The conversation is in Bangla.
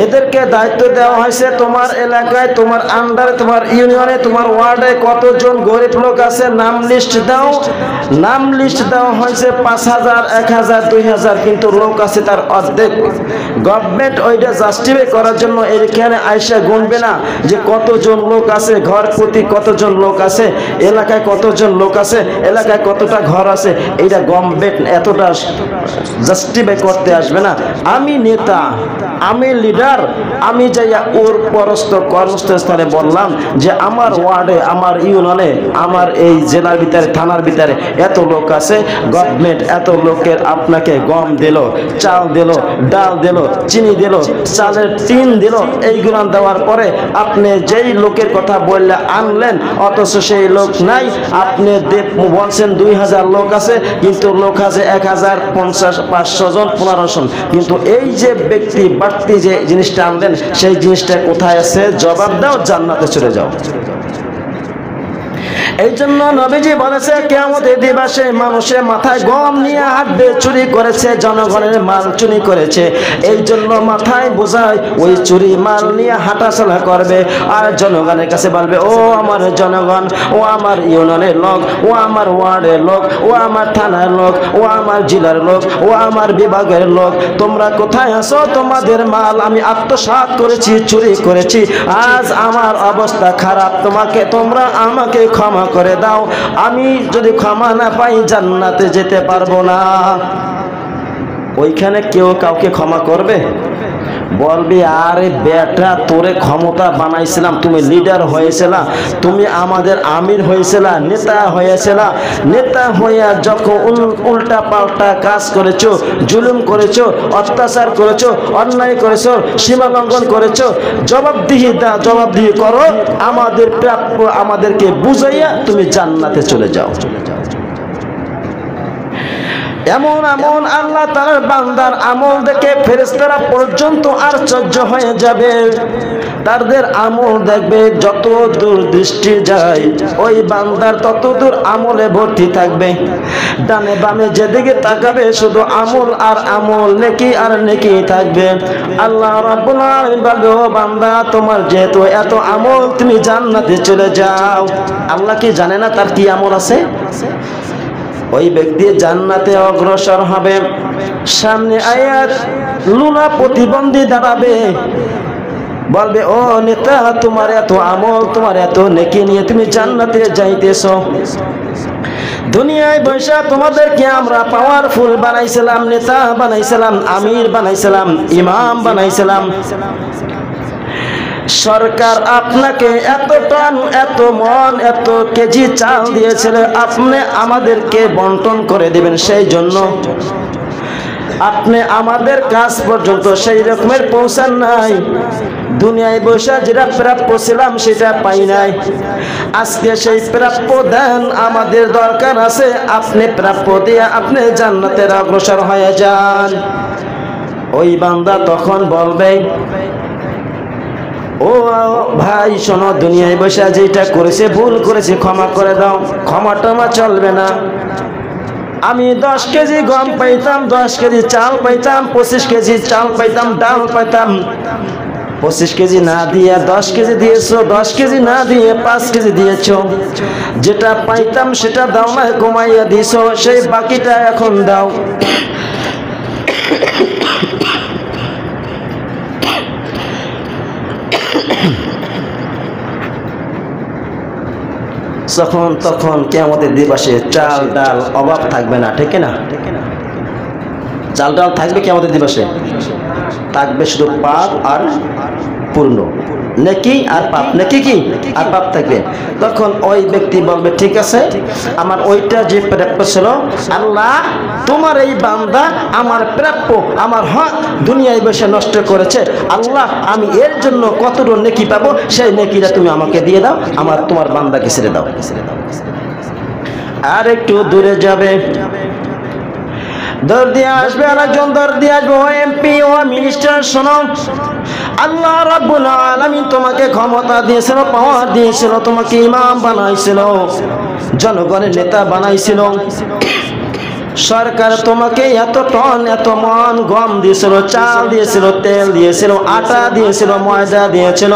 এদেরকে দায়িত্ব দেওয়া হয়েছে তোমার এলাকায়, তোমার আন্ডারে, তোমার ইউনিয়নে, তোমার ওয়ার্ডে কতজন গরিব লোক আছে নাম লিস্ট দাও। নাম লিস্ট দেওয়া হয়েছে 5,000, 1,000, 2,000, কিন্তু লোক আছে তার অর্ধেক। গভর্নমেন্ট ওইটা জাস্টিফাই করার জন্য এখানে আইসা গুনবে না যে কতজন লোক আছে, ঘর প্রতি কতজন লোক আছে, এলাকায় কতজন লোক আছে, এলাকায় কতটা ঘর আছে, এইটা গভর্নমেন্ট এতটা জাস্টিফাই করতে আসবে না। আমি নেতা, আমি লিডার, আমি যাইয়া ওর পরস্থ কর্মস্থলে বললাম যে আমার ওয়ার্ডে, আমার ইউনিয়নে, আমার এই জেলার ভিতরে, থানার ভিতরে এত লোক আছে, গভর্নমেন্ট এত লোকের আপনাকে গম দিল, চাল দিল, ডাল দিল, চিনি দিল, চালের টিন দিল, এইগুলো দেওয়ার পরে আপনি যেই লোকের কথা বললে আনলেন, অথচ সেই লোক নাই। আপনি বলছেন 2,000 লোক আছে, কিন্তু লোক আছে 1,050, 500 জন, 15 জন, কিন্তু এই যে ব্যক্তি বাড়তি যে জিনিসটা আনলেন সেই জিনিসটা কোথায় আছে? জবাব দাও, জান্নাতে চলে যাও। এই জন্য নবীজি বলেছে কিয়ামতের দিবসে মানুষের মাথায় গম নিয়ে হাঁটবে, চুরি করেছে, জনগণের মাল চুরি করেছে। এই জন্য মাথায় বোঝায় ওই চুরি মাল নিয়ে হাঁটাচলা করবে আর জনগণের কাছে বলবে, ও আমার জনগণ, ও আমার ইউনিয়নের লোক, ও আমার ওয়ার্ডের লোক, ও আমার থানার লোক, ও আমার জেলার লোক, ও আমার বিভাগের লোক, তোমরা কোথায় আছো? তোমাদের মাল আমি আত্মসাৎ করেছি, চুরি করেছি, আজ আমার অবস্থা খারাপ, তোমরা আমাকে ক্ষমা করে দাও। আমি যদি ক্ষমা না পাই জান্নাতে যেতে পারবো না। ওইখানে কেউ কাউকে ক্ষমা করবে? বলবি আরে বেটা, তোরে ক্ষমতা বানাইছিলাম, তুমি লিডার হয়েছিলা, তুমি আমাদের আমির হয়েছিলা, নেতা হয়েছিলা, নেতা হইয়া যখন উল্টা পাল্টা কাজ করেছো, জুলুম করেছো, অত্যাচার করেছো, অন্যায় করেছো, সীমা লঙ্ঘন করেছো, জবাবদিহি করো, আমাদের প্রাপ্য আমাদেরকে বুঝাইয়া তুমি জান্নাতে চলে যাও। এমন এমন আল্লাহ তাআলার বান্দার আমল দেখে ফেরেশতারা পর্যন্ত আশ্চর্য হয়ে যাবে। তাদের আমল দেখবে, যত দূর দৃষ্টি যায় ওই বান্দার তত দূর আমলে ভর্তি থাকবে। ডানে বামে যেদিকে তাকাবে শুধু আমল আর আমল, নেকি আর নেকি থাকবে। আল্লাহ রাব্বুল আলামিন বলবে, ও বান্দা, তোমার যেহেতু এত আমল, তুমি জান্নাতে চলে যাও। আল্লাহ কি জানে না তার কি আমল আছে? ওই ব্যক্তি জান্নাতে অগ্রসর হবে। সামনে আয়াত লুনা প্রতিবন্ধী দাঁড়াবে, বলবে, ও নেতা, তোমার এত আমল, তোমার এত নেকি নিয়ে তুমি জান্নাতে যাইতেছো। দুনিয়ায় বৈশা তোমাদেরকে আমরা পাওয়ারফুল বানাইছিলাম, নেতা বানাইছিলাম, আমির বানাইছিলাম, ইমাম বানাইছিলাম। সরকার আপনাকে এত টন, এত মন, এত কেজি চাল দিয়েছিল, আপনি আমাদেরকে বন্টন করে দিবেন। সেই জন্য আপনি আমাদের কাজ পর্যন্ত সেই রকমের পৌঁছান নাই। দুনিয়ায় বসে যেটা প্রাপ্য ছিলাম সেটা পাই নাই। আজকে সেই প্রাপ্য দেন, আমাদের দরকার আছে, আপনি প্রাপ্য দিয়ে আপনি জান্নাতের অগ্রসর হয়ে যান। ওই বান্দা তখন বলবে, ও ভাই শোনো, দুনিয়ায় বসে যেটা করেছে, ভুল করেছে, ক্ষমা করে দাও। ক্ষমা টমা চলবে না। আমি 10 কেজি গম পাইতাম, 10 কেজি চাল পাইতাম, 25 কেজি চাল পাইতাম, ডাল পাইতাম। 25 কেজি না দিয়ে 10 কেজি দিয়েছো, 10 কেজি না দিয়ে 5 কেজি দিয়েছো। যেটা পাইতাম সেটা দাও না, কমাইয়া দিয়েছো, সেই বাকিটা এখন দাও। তখন কিয়ামতের দিবসে চাল ডাল অভাব থাকবে না, ঠিক না? চাল ডাল থাকবে কিয়ামতের দিবসে, থাকবে শুধু পাপ আর পূর্ণ, নেকি আর পাপ, নেকি কি আর পাপ থাকবে। তখন ওই ব্যক্তি বলবে, ঠিক আছে, আমার ওইটা যে প্রাপ্য ছিল, আল্লাহ তোমার এই বান্দা আমার প্রাপ্য, আমার হক দুনিয়ায় বসে নষ্ট করেছে, আল্লাহ আমি এর জন্য কতটুকু নেকি পাবো, সেই নেকিটা তুমি আমাকে দিয়ে দাও, আমার তোমার বান্দাকে ছেড়ে দাও। আর একটু দূরে যাবে, দৌড় দিয়ে আসবে, আরেকজন দৌড় দিয়ে আসবে, ও এমপি, ও মিনিস্টার, শোনো, আল্লাহ রাব্বুল আলামিন তোমাকে ক্ষমতা দিয়েছিল, পাওয়ার দিয়েছিল, তোমাকে ইমাম বানাইছিল, জনগণের নেতা বানাইছিল। সরকার তোমাকে এত টন এত মন গম দিয়েছিল, চাল দিয়েছিল, তেল দিয়েছিল, আটা দিয়েছিল, ময়দা দিয়েছিল।